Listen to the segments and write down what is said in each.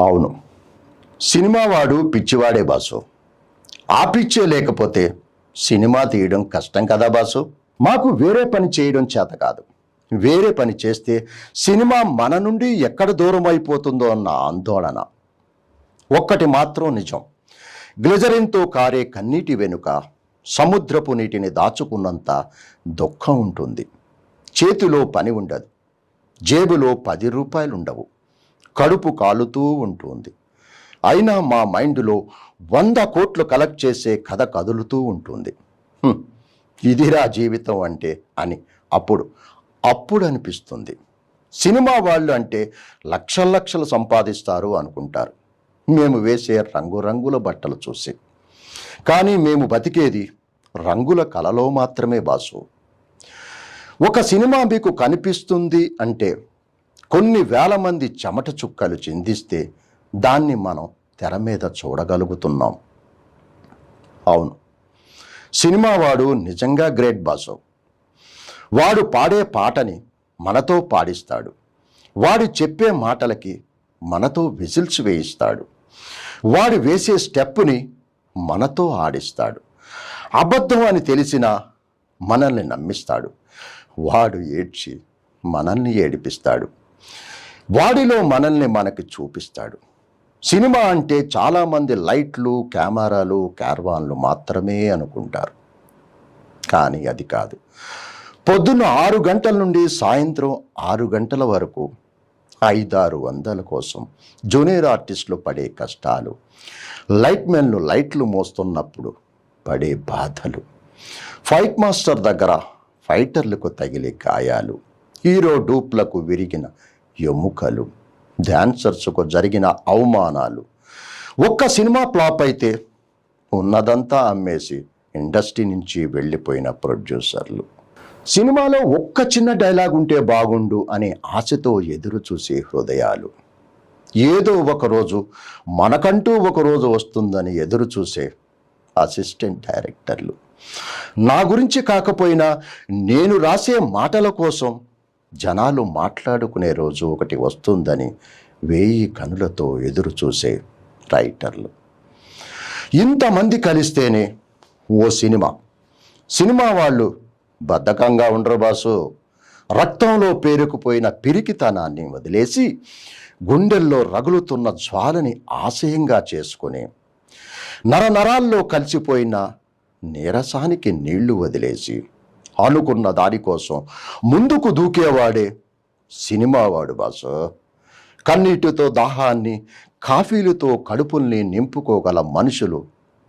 అవును, సినిమా వాడు పిచ్చివాడే బాసు. ఆ పిచ్చే లేకపోతే సినిమా తీయడం కష్టం కదా బాసు. మాకు వేరే పని చేయడం చేత కాదు. వేరే పని చేస్తే సినిమా మన నుండి ఎక్కడ దూరం అయిపోతుందో అన్న ఆందోళన. ఒక్కటి మాత్రం నిజం, గ్లిజరిన్తో కారే కన్నీటి వెనుక సముద్రపు నీటిని దాచుకున్నంత దుఃఖం ఉంటుంది. చేతిలో పని ఉండదు, జేబులో 10 రూపాయలు ఉండవు, కడుపు కాలుతూ ఉంటుంది. అయినా మా మైండ్లో 100 కోట్లు కలెక్ట్ చేసే కథ కదులుతూ ఉంటుంది. ఇదిరా జీవితం అంటే అని అప్పుడు అనిపిస్తుంది. సినిమా వాళ్ళు అంటే లక్షలు సంపాదిస్తారు అనుకుంటారు మేము వేసే రంగురంగుల బట్టలు చూసి. కానీ మేము బతికేది రంగుల కలలో మాత్రమే బాసు. ఒక సినిమా మీకు కనిపిస్తుంది అంటే కొన్ని వేల మంది చెమట చుక్కలు చిందిస్తే దాన్ని మనం తెర మీద చూడగలుగుతున్నాం. అవును, సినిమా వాడు నిజంగా గ్రేట్ బాసు. వాడు పాడే పాటని మనతో పాడిస్తాడు, వాడు చెప్పే మాటలకి మనతో విజిల్స్ వేయిస్తాడు, వాడు వేసే స్టెప్పుని మనతో ఆడిస్తాడు. అబద్ధం అని తెలిసినా మనల్ని నమ్మిస్తాడు. వాడు ఏడ్చి మనల్ని ఏడిపిస్తాడు. వాడిలో మనల్ని మనకి చూపిస్తాడు. సినిమా అంటే చాలామంది లైట్లు, కెమెరాలు, క్యార్వాన్లు మాత్రమే అనుకుంటారు. కానీ అది కాదు. పొద్దున్న 6 గంటల నుండి సాయంత్రం 6 గంటల వరకు 500-600 కోసం జూనియర్ ఆర్టిస్టులు పడే కష్టాలు, లైట్మెన్లు లైట్లు మోస్తున్నప్పుడు పడే బాధలు, ఫైట్ మాస్టర్ దగ్గర ఫైటర్లకు తగిలే గాయాలు, హీరో డూప్లకు విరిగిన ఎముకలు, డాన్సర్స్కు జరిగిన అవమానాలు. ఒక్క సినిమా ఫ్లాప్ అయితే ఉన్నదంతా అమ్మేసి ఇండస్ట్రీ నుంచి వెళ్ళిపోయిన ప్రొడ్యూసర్లు, సినిమాలో ఒక్క చిన్న డైలాగ్ ఉంటే బాగుండు అనే ఆశతో ఎదురు చూసే హృదయాలు, ఏదో ఒకరోజు మనకంటూ ఒకరోజు వస్తుందని ఎదురు చూసే అసిస్టెంట్ డైరెక్టర్లు, నా గురించి కాకపోయినా నేను రాసే మాటల కోసం జనాలు మాట్లాడుకునే రోజు ఒకటి వస్తుందని 1000 కనులతో ఎదురు చూసే రైటర్లు. ఇంతమంది కలిస్తేనే ఓ సినిమా వాళ్ళు బద్ధకంగా ఉండరు బాసు. రక్తంలో పేరుకుపోయిన పిరికితనాన్ని వదిలేసి గుండెల్లో రగులుతున్న జ్వాలని ఆశయంగా చేసుకుని నరనరాల్లో కలిసిపోయిన నీరసానికి నీళ్లు వదిలేసి అనుకున్న దానికోసం ముందుకు దూకేవాడే సినిమావాడు బాసు. కన్నీటితో దాహాన్ని, కాఫీలతో కడుపుల్ని నింపుకోగల మనుషులు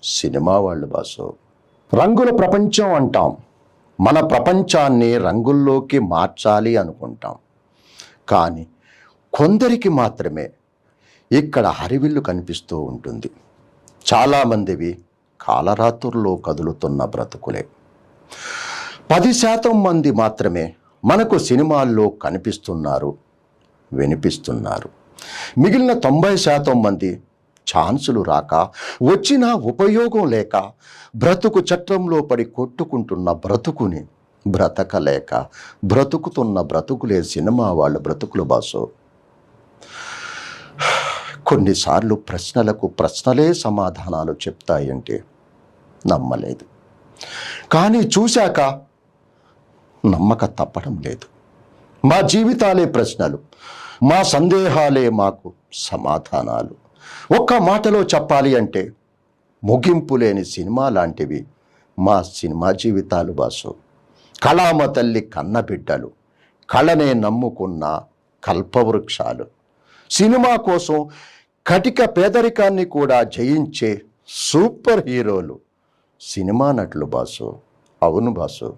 సినిమా వాళ్ళు బాసు. రంగుల ప్రపంచం అంటాం, మన ప్రపంచాన్ని రంగుల్లోకి మార్చాలి అనుకుంటాం. కానీ కొందరికి మాత్రమే ఇక్కడ హరివిల్లు కనిపిస్తూ ఉంటుంది. చాలామందివి కాలరాత్రుల్లో కదులుతున్న బ్రతుకులే. 10% మంది మాత్రమే మనకు సినిమాల్లో కనిపిస్తున్నారు, వినిపిస్తున్నారు. మిగిలిన 90% మంది ఛాన్సులు రాక, వచ్చినా ఉపయోగం లేక, బ్రతుకు చట్రంలో పడి కొట్టుకుంటున్న బ్రతుకుని బ్రతకలేక బ్రతుకుతున్న బ్రతుకులే సినిమా వాళ్ళ బ్రతుకులు బాసు. కొన్నిసార్లు ప్రశ్నలకు ప్రశ్నలే సమాధానాలు చెప్తాయంటే నమ్మలేదు. కానీ చూశాక నమ్మక తప్పడం లేదు. మా జీవితాలే ప్రశ్నలు, మా సందేహాలే మాకు సమాధానాలు. ఒక్క మాటలో చెప్పాలి అంటే ముగింపు లేని సినిమా లాంటివి మా సినిమా జీవితాలు బాసు. కళామ తల్లి కన్నబిడ్డలు, కళనే నమ్ముకున్న కల్పవృక్షాలు, సినిమా కోసం కటిక పేదరికాన్ని కూడా జయించే సూపర్ హీరోలు సినిమా నటులు బాసు. అవును బాసు.